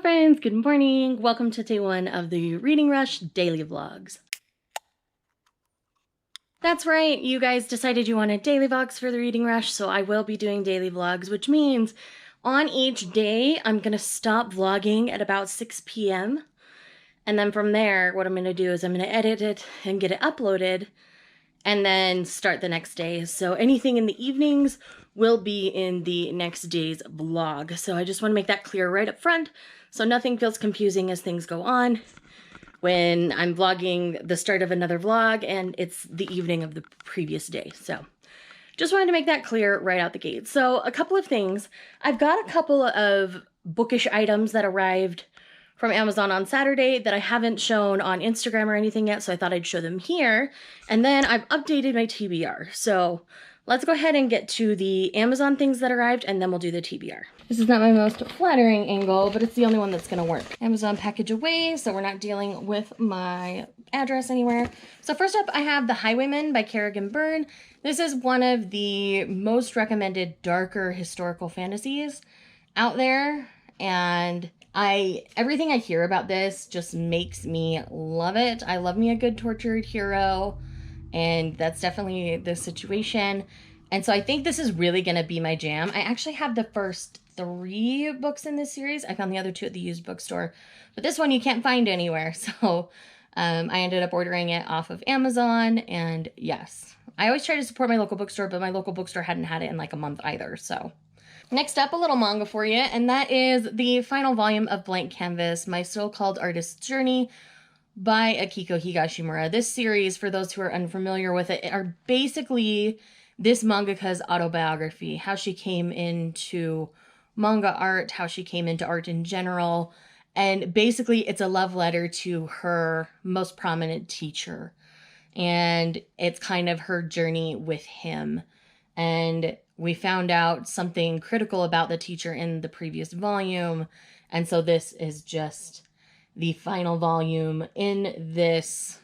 friends, good morning. Welcome to day one of the Reading Rush daily vlogs. That's right, you guys decided you wanted daily vlogs for the Reading Rush, so I will be doing daily vlogs, which means on each day I'm going to stop vlogging at about 6 p.m. And then from there, what I'm going to do is I'm going to edit it and get it uploaded and then start the next day. So anything in the evenings will be in the next day's vlog. So I just want to make that clear right up front so nothing feels confusing as things go on when I'm vlogging the start of another vlog and it's the evening of the previous day. So just wanted to make that clear right out the gate. So a couple of things. I've got a couple of bookish items that arrived from Amazon on Saturday that I haven't shown on Instagram or anything yet, so I thought I'd show them here. And then I've updated my TBR. So let's go ahead and get to the Amazon things that arrived, and then we'll do the TBR. This is not my most flattering angle, but it's the only one that's gonna work. Amazon package away, so we're not dealing with my address anywhere. So first up, I have the Highwayman by Kerrigan Byrne. This is one of the most recommended darker historical fantasies out there, and everything I hear about this just makes me love it. I love me a good tortured hero, and that's definitely the situation. And so I think this is really going to be my jam. I actually have the first 3 books in this series. I found the other 2 at the used bookstore, but this one you can't find anywhere. So I ended up ordering it off of Amazon, and yes, I always try to support my local bookstore, but my local bookstore hadn't had it in like a month either, so. Next up, a little manga for you, and that is the final volume of Blank Canvas, My So-Called Artist's Journey by Akiko Higashimura. This series, for those who are unfamiliar with it, are basically this mangaka's autobiography, how she came into manga art, how she came into art in general, and basically it's a love letter to her most prominent teacher, and it's kind of her journey with him. And we found out something critical about the teacher in the previous volume, and so this is just the final volume in this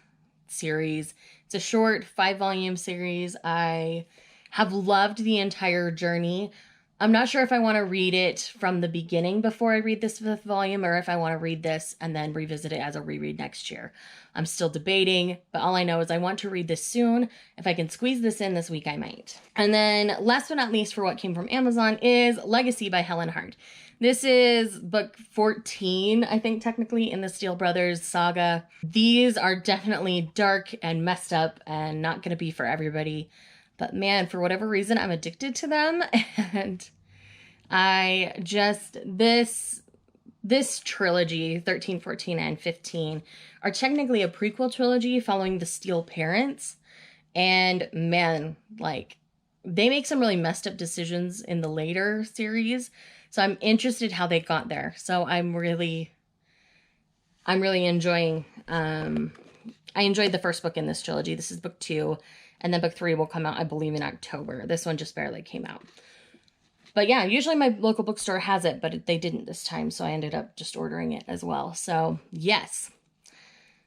series. It's a short 5-volume series. I have loved the entire journey. I'm not sure if I want to read it from the beginning before I read this 5th volume, or if I want to read this and then revisit it as a reread next year. I'm still debating, but all I know is I want to read this soon. If I can squeeze this in this week, I might. And then last but not least for what came from Amazon is Legacy by Helen Hart. This is book 14, I think, technically, in the Steele Brothers saga. These are definitely dark and messed up and not going to be for everybody. But man, for whatever reason, I'm addicted to them. And I just, this trilogy, 13, 14, and 15, are technically a prequel trilogy following the Steele parents. And man, like, they make some really messed up decisions in the later series. So I'm interested how they got there. So I'm really enjoying, I enjoyed the first book in this trilogy. This is book 2. And then book 3 will come out, I believe, in October. This one just barely came out. But yeah, usually my local bookstore has it, but they didn't this time. So I ended up just ordering it as well. So yes,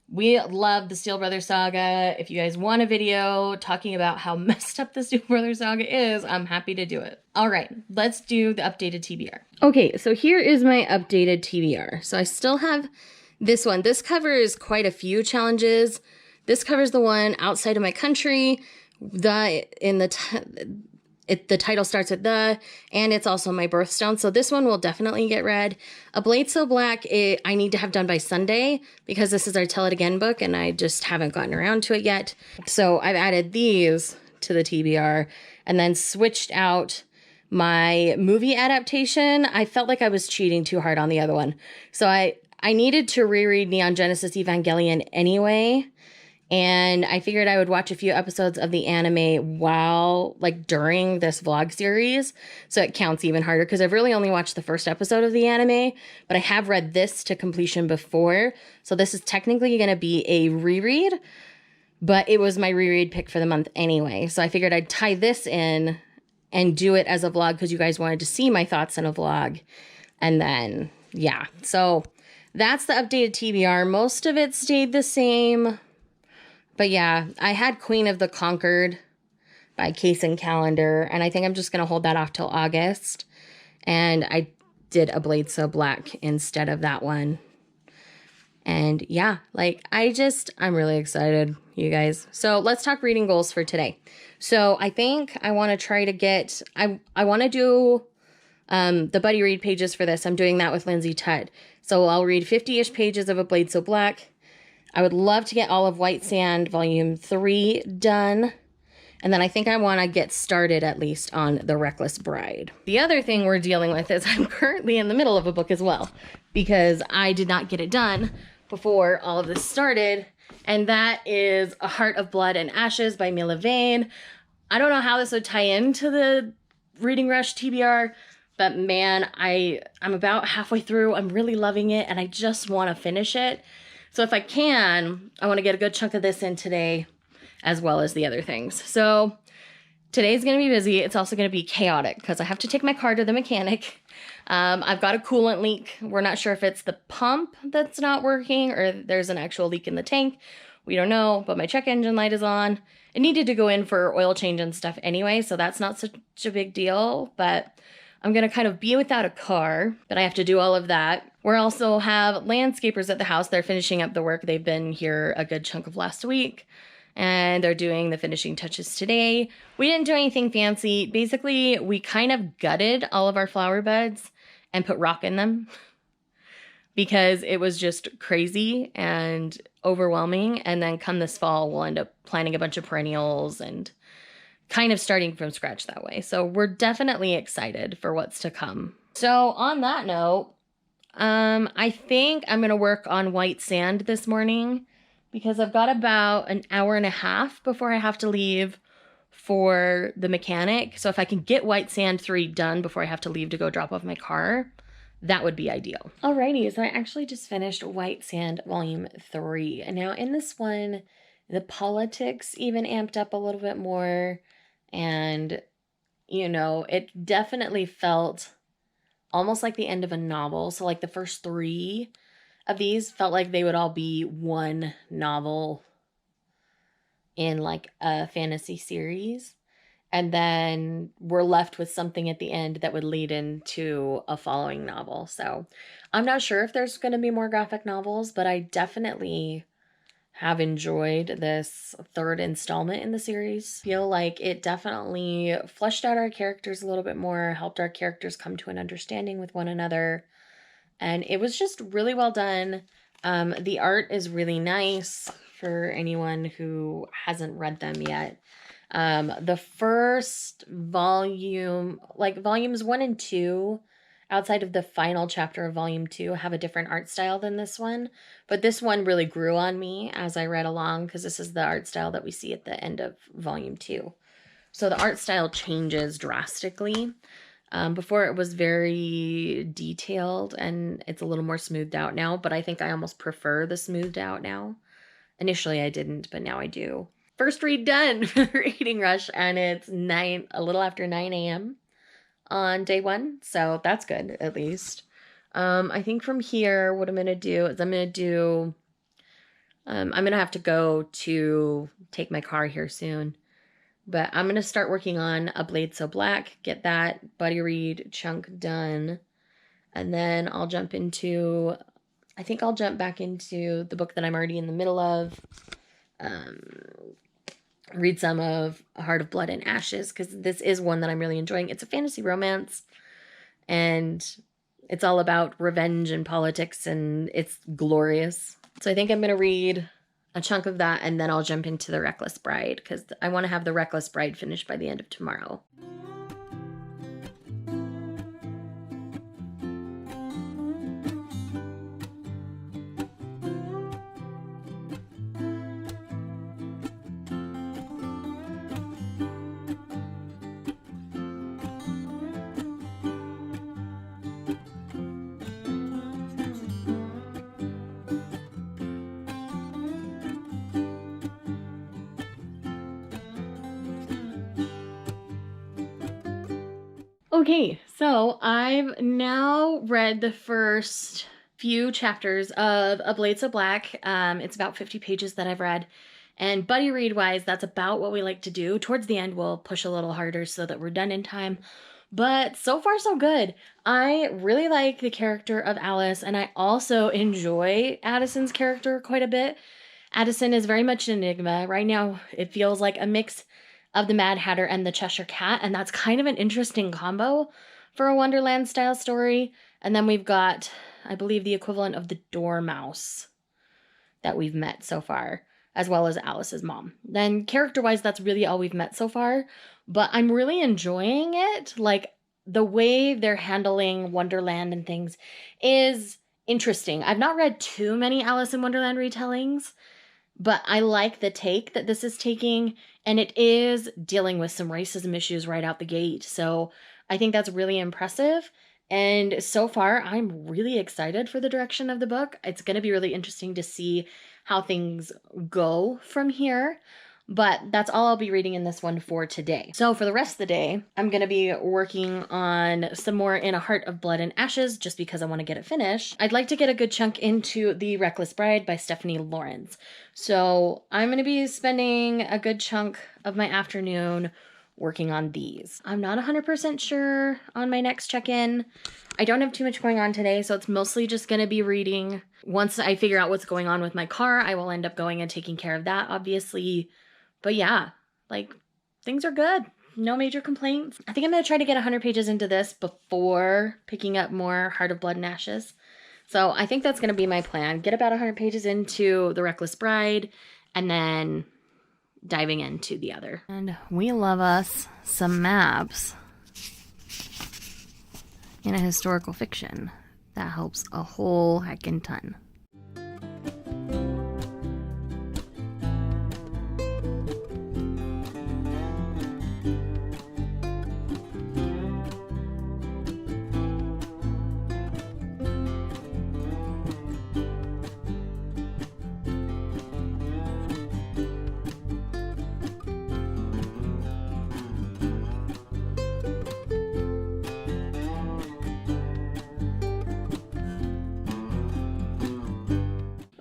we love the Steele Brothers saga. If you guys want a video talking about how messed up the Steele Brothers saga is, I'm happy to do it. All right, let's do the updated TBR. Okay, so here is my updated TBR. So I still have this one. This covers quite a few challenges. This covers the one outside of my country. The title starts with the, and it's also my birthstone. So this one will definitely get read. A Blade So Black, I need to have done by Sunday because this is our Tell It Again book and I just haven't gotten around to it yet. So I've added these to the TBR and then switched out my movie adaptation. I felt like I was cheating too hard on the other one. So I needed to reread Neon Genesis Evangelion anyway. And I figured I would watch a few episodes of the anime during this vlog series. So it counts even harder because I've really only watched the first episode of the anime, but I have read this to completion before. So this is technically going to be a reread, but it was my reread pick for the month anyway. So I figured I'd tie this in and do it as a vlog because you guys wanted to see my thoughts in a vlog. And then, yeah. So that's the updated TBR. Most of it stayed the same. But yeah, I had Queen of the Conquered by Case and Calendar, and I think I'm just going to hold that off till August. And I did A Blade So Black instead of that one. And yeah, like I'm really excited, you guys. So let's talk reading goals for today. So I think I want to try to get, I want to do the buddy read pages for this. I'm doing that with Lindsay Tutt. So I'll read 50-ish pages of A Blade So Black. I would love to get all of White Sand Volume 3 done. And then I think I want to get started at least on The Reckless Bride. The other thing we're dealing with is I'm currently in the middle of a book as well, because I did not get it done before all of this started. And that is A Heart of Blood and Ashes by Mila Vane. I don't know how this would tie into the Reading Rush TBR, but man, I'm about halfway through. I'm really loving it, and I just want to finish it. So if I can, I want to get a good chunk of this in today, as well as the other things. So today's going to be busy. It's also going to be chaotic because I have to take my car to the mechanic. I've got a coolant leak. We're not sure if it's the pump that's not working or there's an actual leak in the tank. We don't know, but my check engine light is on. It needed to go in for oil change and stuff anyway, so that's not such a big deal, but I'm going to kind of be without a car, but I have to do all of that. We also have landscapers at the house. They're finishing up the work. They've been here a good chunk of last week, and they're doing the finishing touches today. We didn't do anything fancy. Basically, we kind of gutted all of our flower beds and put rock in them because it was just crazy and overwhelming. And then come this fall, we'll end up planting a bunch of perennials and kind of starting from scratch that way. So we're definitely excited for what's to come. So on that note, I think I'm going to work on White Sand this morning because I've got about an hour and a half before I have to leave for the mechanic. So if I can get White Sand 3 done before I have to leave to go drop off my car, that would be ideal. Alrighty, so I actually just finished White Sand Volume 3. And now in this one, the politics even amped up a little bit more. And, you know, it definitely felt almost like the end of a novel. So like the first 3 of these felt like they would all be one novel in like a fantasy series. And then we're left with something at the end that would lead into a following novel. So I'm not sure if there's going to be more graphic novels, but I definitely have enjoyed this 3rd installment in the series. Feel like it definitely fleshed out our characters a little bit more, helped our characters come to an understanding with one another. And it was just really well done. The art is really nice for anyone who hasn't read them yet. The first volume, like volumes 1 and 2, outside of the final chapter of volume 2, have a different art style than this one. But this one really grew on me as I read along because this is the art style that we see at the end of volume 2. So the art style changes drastically. Before it was very detailed and it's a little more smoothed out now, but I think I almost prefer the smoothed out now. Initially I didn't, but now I do. First read done for the Reading Rush, and it's a little after 9 a.m. on day 1, so that's good at least. I think from here, what I'm gonna do is I'm gonna have to go to take my car here soon, but I'm gonna start working on A Blade So Black, get that buddy read chunk done, and then I'll jump back into the book that I'm already in the middle of. Read some of A Heart of Blood and Ashes, because this is one that I'm really enjoying. It's a fantasy romance, and it's all about revenge and politics, and it's glorious. So I think I'm going to read a chunk of that, and then I'll jump into The Reckless Bride, because I want to have The Reckless Bride finished by the end of tomorrow. Okay, so I've now read the first few chapters of A Blade So Black. It's about 50 pages that I've read. And buddy read wise, that's about what we like to do. Towards the end, we'll push a little harder so that we're done in time. But so far, so good. I really like the character of Alice, and I also enjoy Addison's character quite a bit. Addison is very much an enigma. Right now, it feels like a mix of the Mad Hatter and the Cheshire Cat, and that's kind of an interesting combo for a Wonderland-style story. And then we've got, I believe, the equivalent of the Dormouse that we've met so far, as well as Alice's mom. Then character-wise, that's really all we've met so far, but I'm really enjoying it. Like, the way they're handling Wonderland and things is interesting. I've not read too many Alice in Wonderland retellings, but I like the take that this is taking, and it is dealing with some racism issues right out the gate. So I think that's really impressive. And so far, I'm really excited for the direction of the book. It's going to be really interesting to see how things go from here. But that's all I'll be reading in this one for today. So for the rest of the day, I'm going to be working on some more In a Heart of Blood and Ashes just because I want to get it finished. I'd like to get a good chunk into The Reckless Bride by Stephanie Lorentz. So I'm going to be spending a good chunk of my afternoon working on these. I'm not 100% sure on my next check-in. I don't have too much going on today, so it's mostly just going to be reading. Once I figure out what's going on with my car, I will end up going and taking care of that, obviously. But yeah, like, things are good. No major complaints. I think I'm going to try to get 100 pages into this before picking up more Heart of Blood and Ashes. So I think that's going to be my plan. Get about 100 pages into The Reckless Bride, and then diving into the other. And we love us some maps in a historical fiction. That helps a whole heckin' ton.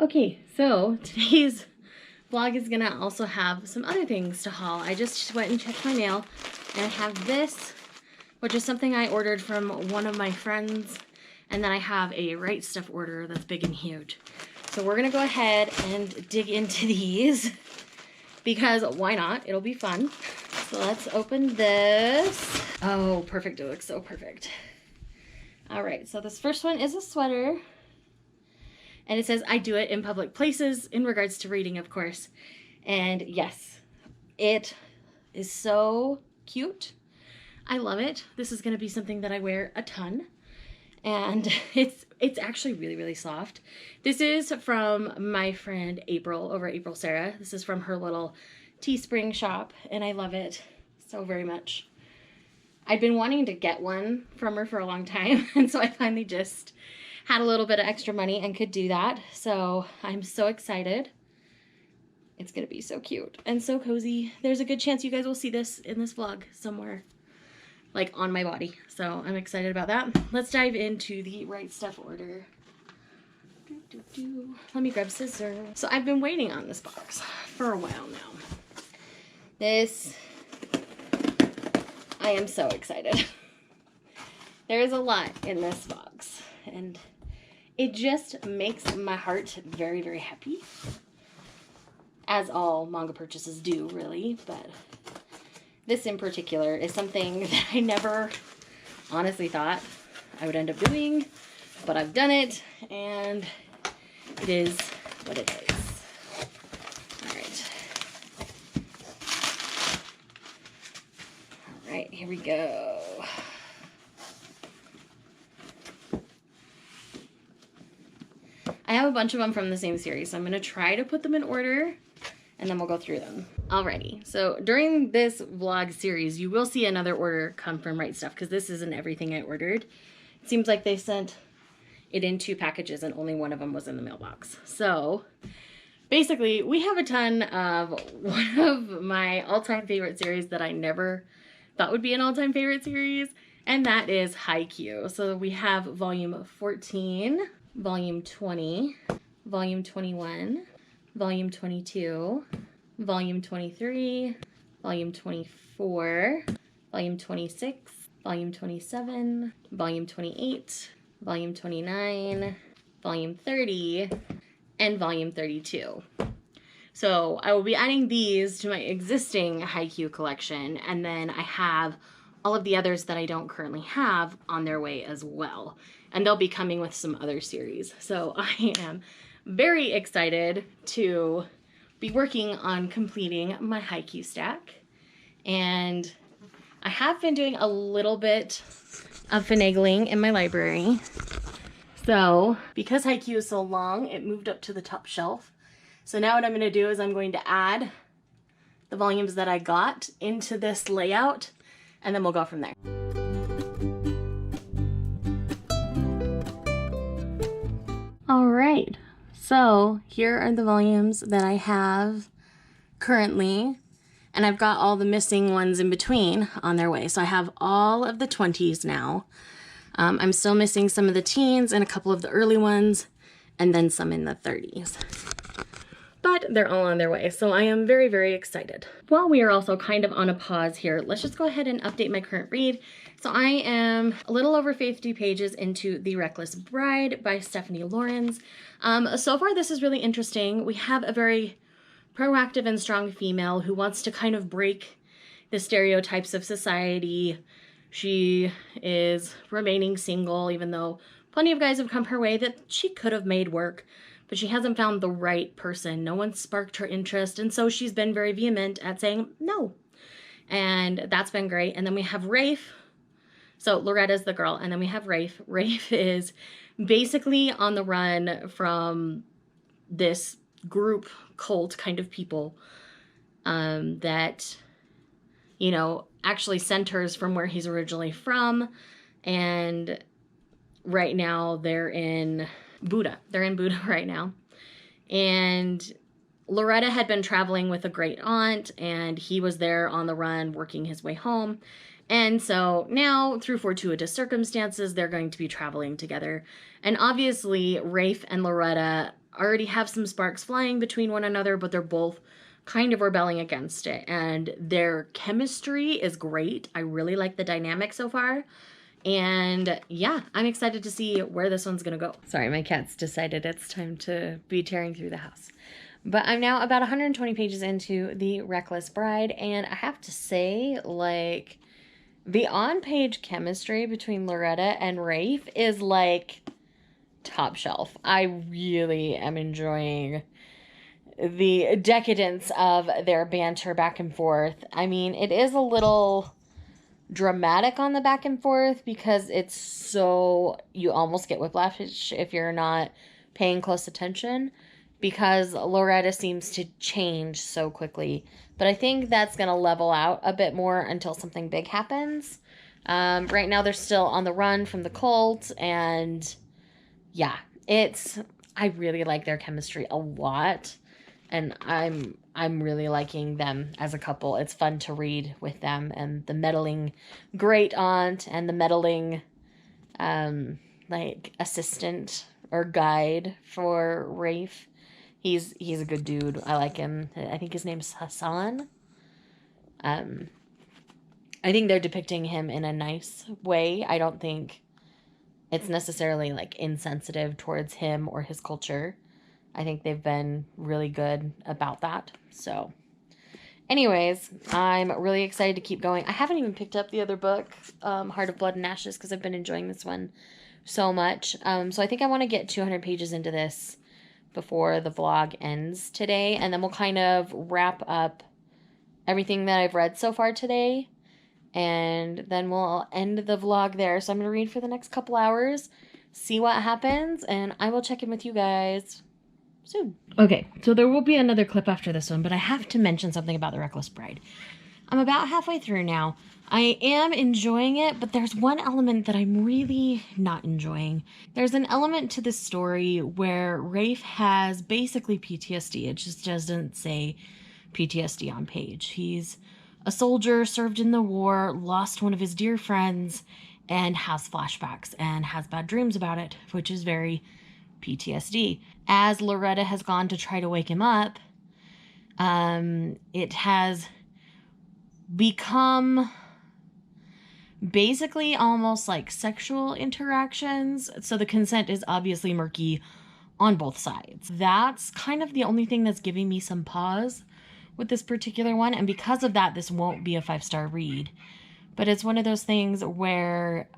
Okay, so today's vlog is gonna also have some other things to haul. I just went and checked my mail, and I have this, which is something I ordered from one of my friends, and then I have a Right Stuff order that's big and huge. So we're gonna go ahead and dig into these, because why not? It'll be fun. So let's open this. Oh, perfect, it looks so perfect. All right, so this first one is a sweater. And it says, I do it in public places, in regards to reading, of course. And yes, it is so cute. I love it. This is going to be something that I wear a ton. And it's actually really, really soft. This is from my friend April, over April Sarah. This is from her little Teespring shop, and I love it so very much. I've been wanting to get one from her for a long time, and so I finally just had a little bit of extra money and could do that. So I'm so excited. It's gonna be so cute and so cozy. There's a good chance you guys will see this in this vlog somewhere, like on my body. So I'm excited about that. Let's dive into the Right Stuff order. Let me grab scissors. So I've been waiting on this box for a while now. This, I am so excited. There is a lot in this box, and it just makes my heart very, very happy, as all manga purchases do, really. But this in particular is something that I never honestly thought I would end up doing, but I've done it, and it is what it is. All right. All right, here we go. I have a bunch of them from the same series, so I'm going to try to put them in order, and then we'll go through them. Alrighty, so during this vlog series, you will see another order come from Right Stuff, because this isn't everything I ordered. It seems like they sent it in 2 packages, and only one of them was in the mailbox. So, basically, we have a ton of one of my all-time favorite series that I never thought would be an all-time favorite series, and that is Haikyuu. So we have volume 14, volume 20, volume 21, volume 22, volume 23, volume 24, volume 26, Volume 27, Volume 28, Volume 29, Volume 30, and Volume 32. So I will be adding these to my existing Haikyuu collection, and then I have all of the others that I don't currently have on their way as well. And they'll be coming with some other series. So I am very excited to be working on completing my Haikyuu stack. And I have been doing a little bit of finagling in my library. So because Haikyuu is so long, it moved up to the top shelf. So now what I'm going to do is I'm going to add the volumes that I got into this layout, and then we'll go from there. All right, so here are the volumes that I have currently, and I've got all the missing ones in between on their way. So I have all of the 20s now. I'm still missing some of the teens and a couple of the early ones, and then some in the 30s. But they're all on their way, so I am very, very excited. While we are also kind of on a pause here, let's just go ahead and update my current read. So I am a little over 50 pages into The Reckless Bride by Stephanie Lorenz. So far, this is really interesting. We have a very proactive and strong female who wants to kind of break the stereotypes of society. She is remaining single, even though plenty of guys have come her way that she could have made work. But she hasn't found the right person. No one sparked her interest, and so she's been very vehement at saying no. And that's been great. And then we have Rafe. So Loretta's the girl, and then we have Rafe. Rafe is basically on the run from this group cult kind of people that, you know, actually centers from where he's originally from. And right now they're in Buddha. They're in Buddha right now. And Loretta had been traveling with a great aunt, and he was there on the run working his way home. And so now, through fortuitous circumstances, they're going to be traveling together. And obviously, Rafe and Loretta already have some sparks flying between one another, but they're both kind of rebelling against it. And their chemistry is great. I really like the dynamic so far. And yeah, I'm excited to see where this one's gonna go. Sorry, my cat's decided it's time to be tearing through the house. But I'm now about 120 pages into The Reckless Bride, and I have to say, like, the on-page chemistry between Loretta and Rafe is, like, top shelf. I really am enjoying the decadence of their banter back and forth. I mean, it is a little dramatic on the back and forth because it's so, you almost get whiplash if you're not paying close attention, because Loretta seems to change so quickly. But I think that's going to level out a bit more until something big happens. Right now they're still on the run from the cult, and yeah, I really like their chemistry a lot. And I'm really liking them as a couple. It's fun to read with them, and the meddling great aunt and the meddling like assistant or guide for Rafe. He's a good dude. I like him. I think his name's Hassan. I think they're depicting him in a nice way. I don't think it's necessarily like insensitive towards him or his culture. I think they've been really good about that. So anyways, I'm really excited to keep going. I haven't even picked up the other book, Heart of Blood and Ashes, because I've been enjoying this one so much. So I think I want to get 200 pages into this before the vlog ends today. And then we'll kind of wrap up everything that I've read so far today. And then we'll end the vlog there. So I'm going to read for the next couple hours, see what happens, and I will check in with you guys soon. Okay, so there will be another clip after this one, but I have to mention something about The Reckless Bride. I'm about halfway through now. I am enjoying it, but there's one element that I'm really not enjoying. There's an element to this story where Rafe has basically PTSD. It just doesn't say PTSD on page. He's a soldier, served in the war, lost one of his dear friends, and has flashbacks and has bad dreams about it, which is very PTSD. As Loretta has gone to try to wake him up, it has become basically almost like sexual interactions. So the consent is obviously murky on both sides. That's kind of the only thing that's giving me some pause with this particular one. And because of that, this won't be a 5-star read. But it's one of those things where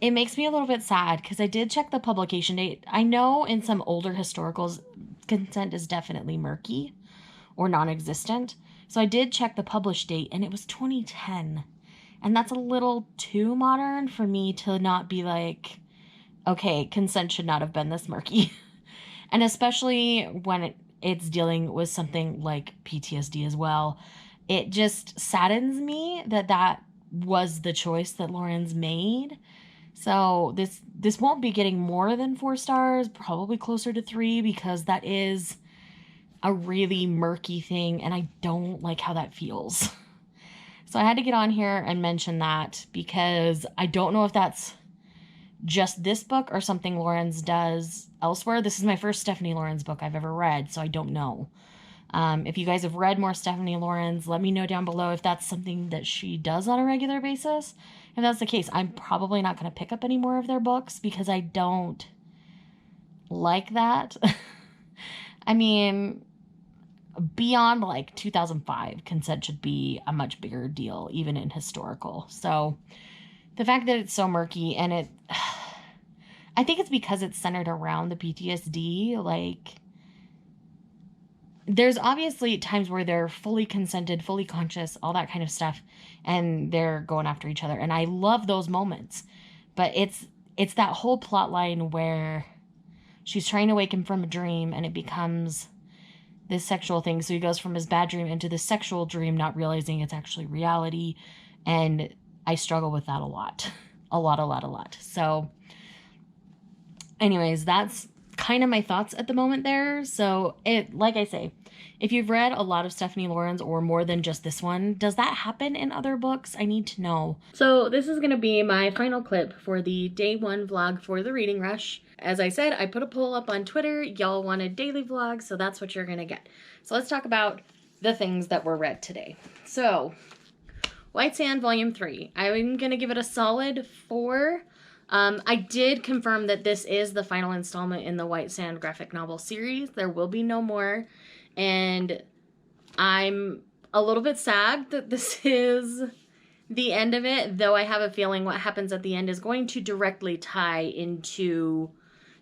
it makes me a little bit sad because I did check the publication date. I know in some older historicals, consent is definitely murky or non-existent. So I did check the published date and it was 2010. And that's a little too modern for me to not be like, okay, consent should not have been this murky. And especially when it's dealing with something like PTSD as well. It just saddens me that that was the choice that Lorenz made. So this won't be getting more than 4 stars, probably closer to 3, because that is a really murky thing, and I don't like how that feels. So I had to get on here and mention that because I don't know if that's just this book or something Lorenz does elsewhere. This is my first Stephanie Lorenz book I've ever read, so I don't know. If you guys have read more Stephanie Lorenz, let me know down below if that's something that she does on a regular basis. If that's the case, I'm probably not going to pick up any more of their books because I don't like that. I mean, beyond like 2005, consent should be a much bigger deal, even in historical. So the fact that it's so murky and I think it's because it's centered around the PTSD, like, there's obviously times where they're fully consented, fully conscious, all that kind of stuff, and they're going after each other. And I love those moments. But it's that whole plot line where she's trying to wake him from a dream and it becomes this sexual thing. So he goes from his bad dream into this sexual dream, not realizing it's actually reality. And I struggle with that a lot. A lot. So anyways, that's kind of my thoughts at the moment there. So like I say, if you've read a lot of Stephanie Lorenz or more than just this one, does that happen in other books? I need to know. So this is going to be my final clip for the day 1 vlog for the reading rush. As I said, I put a poll up on Twitter. Y'all wanted daily vlogs, so that's what you're going to get. So let's talk about the things that were read today. So White Sand Volume 3. I'm going to give it a solid 4. I did confirm that this is the final installment in the White Sand graphic novel series. There will be no more. And I'm a little bit sad that this is the end of it, though I have a feeling what happens at the end is going to directly tie into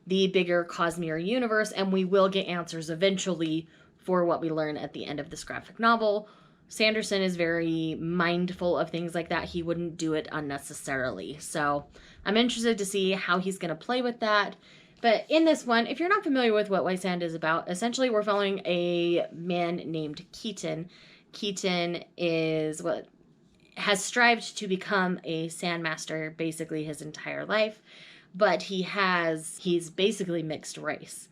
the bigger Cosmere universe, and we will get answers eventually for what we learn at the end of this graphic novel. Sanderson is very mindful of things like that. He wouldn't do it unnecessarily. So I'm interested to see how he's going to play with that. But in this one, if you're not familiar with what White Sand is about, essentially we're following a man named Keaton. Keaton is what has strived to become a sandmaster basically his entire life, but he's basically mixed race.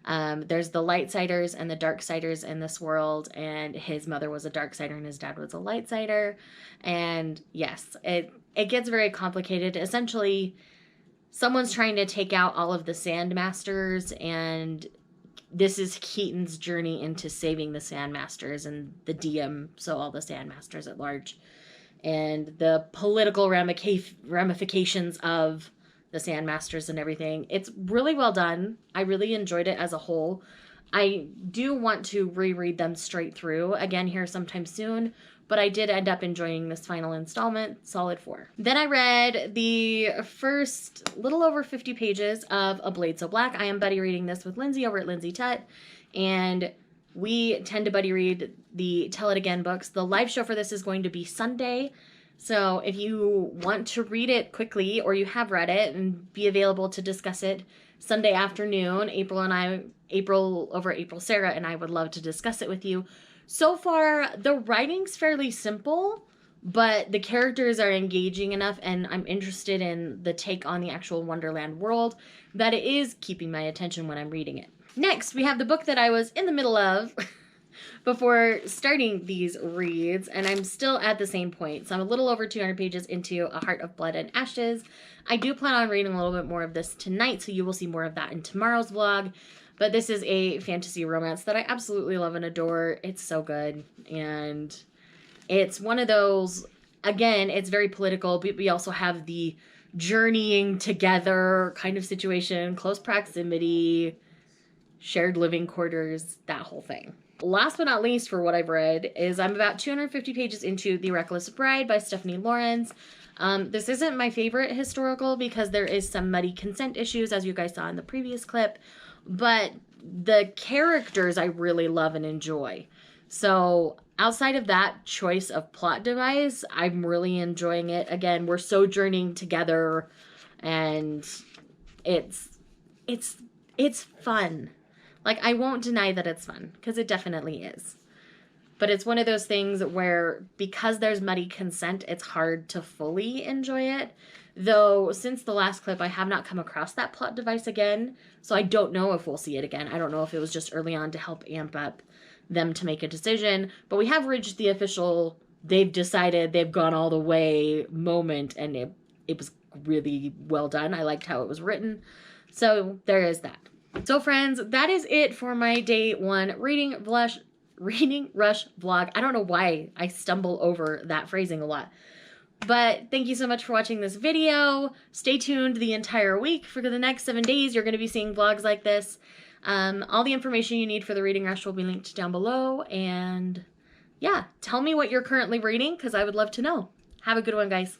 There's the Lightsiders and the Darksiders in this world, and his mother was a Darksider and his dad was a Lightsider. And yes, it gets very complicated. Essentially, someone's trying to take out all of the Sandmasters, and this is Keaton's journey into saving the Sandmasters and the DM, so all the Sandmasters at large, and the political ramifications of the Sandmasters and everything. It's really well done. I really enjoyed it as a whole. I do want to reread them straight through again here sometime soon, but I did end up enjoying this final installment. Solid 4. Then I read the first little over 50 pages of A Blade So Black. I am buddy reading this with Lindsay over at Lindsay Tut, and we tend to buddy read the Tell It Again books. The live show for this is going to be Sunday. So if you want to read it quickly, or you have read it and be available to discuss it Sunday afternoon, April Sarah and I would love to discuss it with you. So far, the writing's fairly simple, but the characters are engaging enough, and I'm interested in the take on the actual Wonderland world that it is keeping my attention when I'm reading it. Next, we have the book that I was in the middle of before starting these reads, and I'm still at the same point. So I'm a little over 200 pages into A Heart of Blood and Ashes. I do plan on reading a little bit more of this tonight, so you will see more of that in tomorrow's vlog. But this is a fantasy romance that I absolutely love and adore. It's so good, and it's one of those again, it's very political, but we also have the journeying together kind of situation, close proximity, shared living quarters, that whole thing. Last but not least for what I've read is I'm about 250 pages into The Reckless Bride by Stephanie Lorentz. This isn't my favorite historical because there is some muddy consent issues, as you guys saw in the previous clip, but the characters I really love and enjoy. So outside of that choice of plot device, I'm really enjoying it. Again, we're sojourning together, and it's fun. Like, I won't deny that it's fun, because it definitely is. But it's one of those things where, because there's muddy consent, it's hard to fully enjoy it. Though, since the last clip, I have not come across that plot device again, so I don't know if we'll see it again. I don't know if it was just early on to help amp up them to make a decision. But we have reached the official, they've decided, they've gone all the way moment, and it was really well done. I liked how it was written. So, there is that. So friends, that is it for my day 1 reading rush vlog. I don't know why I stumble over that phrasing a lot. But thank you so much for watching this video. Stay tuned the entire week. For the next 7 days, you're going to be seeing vlogs like this. All the information you need for the reading rush will be linked down below. And yeah, tell me what you're currently reading, because I would love to know. Have a good one, guys.